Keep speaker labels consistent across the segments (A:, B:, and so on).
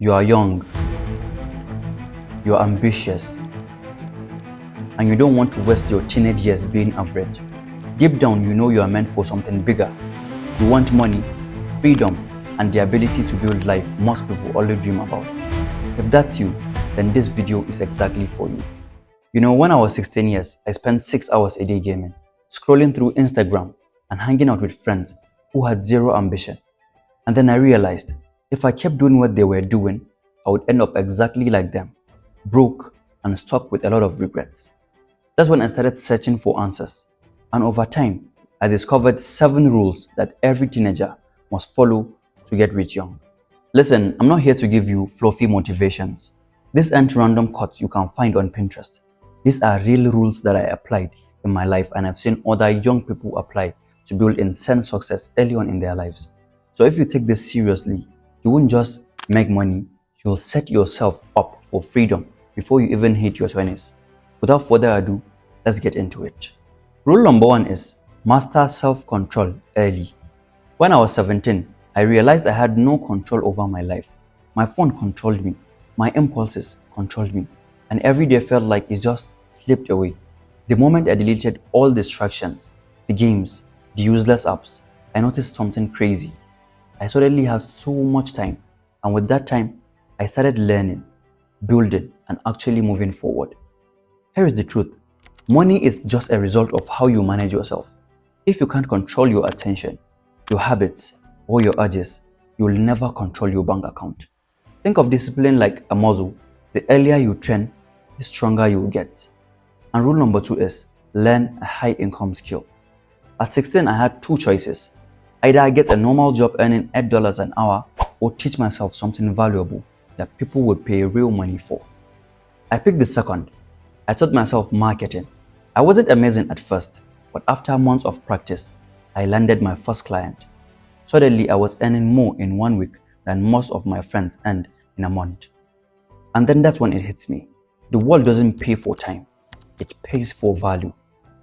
A: You are young, you are ambitious, and you don't want to waste your teenage years being average. Deep down, you know you are meant for something bigger. You want money, freedom, and the ability to build life most people only dream about. If that's you, then this video is exactly for you. You know, when I was 16 years, I spent 6 hours a day gaming, scrolling through Instagram, and hanging out with friends who had zero ambition. And then I realized, if I kept doing what they were doing, I would end up exactly like them, broke and stuck with a lot of regrets. That's when I started searching for answers. And over time, I discovered 7 rules that every teenager must follow to get rich young. Listen, I'm not here to give you fluffy motivations. These aren't random quotes you can find on Pinterest. These are real rules that I applied in my life and I've seen other young people apply to build insane success early on in their lives. So if you take this seriously, you won't just make money, you'll set yourself up for freedom before you even hit your 20s. Without further ado, let's get into it. Rule number 1 is master self-control early. When I was 17, I realized I had no control over my life. My phone controlled me, my impulses controlled me, and every day felt like it just slipped away. The moment I deleted all distractions, the games, the useless apps, I noticed something crazy. I suddenly had so much time, and with that time, I started learning, building, and actually moving forward. Here is the truth. Money is just a result of how you manage yourself. If you can't control your attention, your habits, or your urges, you will never control your bank account. Think of discipline like a muscle. The earlier you train, the stronger you will get. And rule number 2 is learn a high income skill. At 16, I had 2 choices. Either I get a normal job earning $8 an hour or teach myself something valuable that people would pay real money for. I picked the second. I taught myself marketing. I wasn't amazing at first, but after months of practice, I landed my first client. Suddenly, I was earning more in 1 week than most of my friends earned in a month. And then that's when it hits me. The world doesn't pay for time, it pays for value.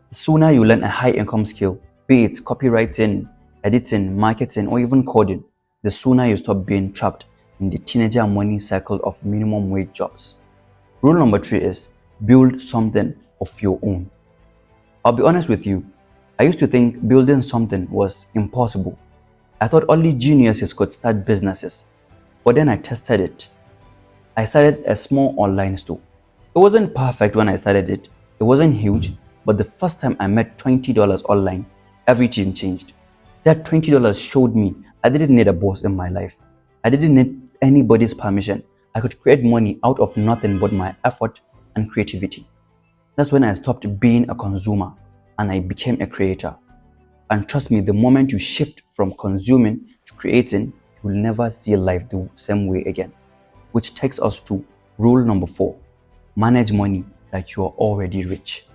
A: The sooner you learn a high income skill, be it copywriting, editing, marketing, or even coding, the sooner you stop being trapped in the teenager money cycle of minimum wage jobs. Rule number 3 is build something of your own. I'll be honest with you, I used to think building something was impossible. I thought only geniuses could start businesses, but then I tested it. I started a small online store. It wasn't perfect when I started it. It wasn't huge, but the first time I made $20 online, everything changed. That $20 showed me I didn't need a boss in my life. I didn't need anybody's permission. I could create money out of nothing but my effort and creativity. That's when I stopped being a consumer and I became a creator. And trust me, the moment you shift from consuming to creating, you will never see life the same way again. Which takes us to rule number 4. Manage money like you are already rich.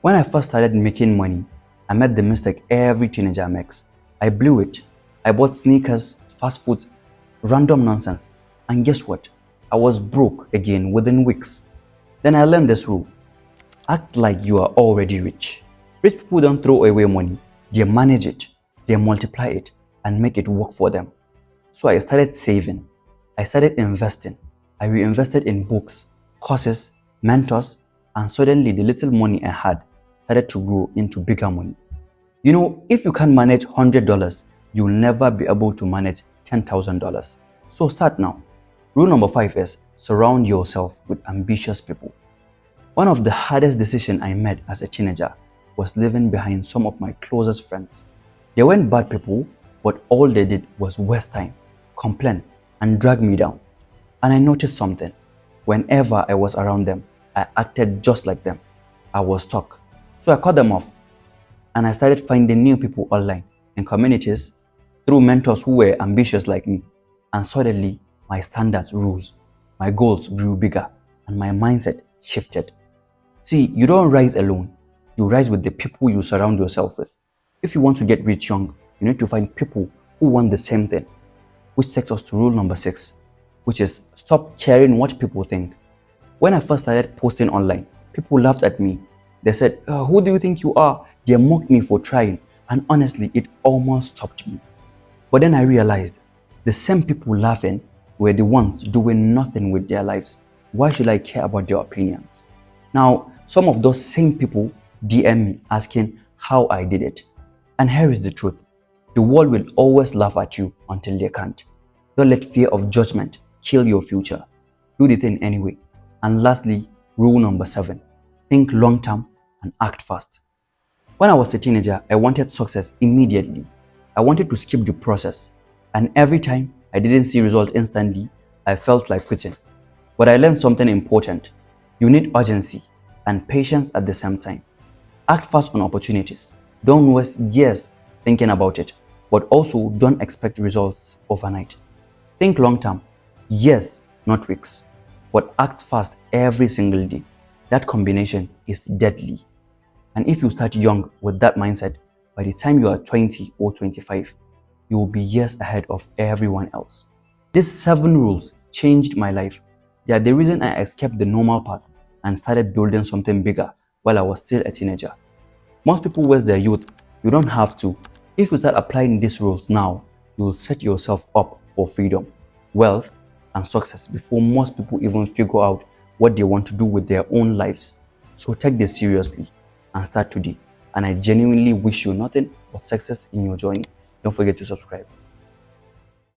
A: When I first started making money, I made the mistake every teenager makes. I blew it. I bought sneakers, fast food, random nonsense. And guess what? I was broke again within weeks. Then I learned this rule. Act like you are already rich. Rich people don't throw away money. They manage it, they multiply it, and make it work for them. So I started saving. I started investing. I reinvested in books, courses, mentors, and suddenly the little money I had started to grow into bigger money. You know, if you can't manage $100, you'll never be able to manage $10,000. So start now. Rule number 5 is surround yourself with ambitious people. One of the hardest decisions I made as a teenager was leaving behind some of my closest friends. They weren't bad people, but all they did was waste time, complain, and drag me down. And I noticed something. Whenever I was around them, I acted just like them. I was stuck. So I cut them off. And I started finding new people online, in communities, through mentors who were ambitious like me. And suddenly, my standards rose. My goals grew bigger, and my mindset shifted. See, you don't rise alone. You rise with the people you surround yourself with. If you want to get rich young, you need to find people who want the same thing. Which takes us to rule number 6, which is stop caring what people think. When I first started posting online, people laughed at me. They said, who do you think you are? They mocked me for trying, and honestly, it almost stopped me. But then I realized, the same people laughing were the ones doing nothing with their lives. Why should I care about their opinions? Now, some of those same people DM me asking how I did it. And here is the truth. The world will always laugh at you until they can't. Don't let fear of judgment kill your future. Do the thing anyway. And lastly, rule number 7. Think long term and act fast. When I was a teenager, I wanted success immediately. I wanted to skip the process. And every time I didn't see results instantly, I felt like quitting. But I learned something important. You need urgency and patience at the same time. Act fast on opportunities. Don't waste years thinking about it, but also don't expect results overnight. Think long term. Yes, not weeks, but act fast every single day. That combination is deadly. And if you start young with that mindset, by the time you are 20 or 25, you will be years ahead of everyone else. These 7 rules changed my life. They are the reason I escaped the normal path and started building something bigger while I was still a teenager. Most people waste their youth. You don't have to. If you start applying these rules now, you will set yourself up for freedom, wealth, and success before most people even figure out what they want to do with their own lives. So take this seriously and start today. And I genuinely wish you nothing but success in your journey. Don't forget to subscribe.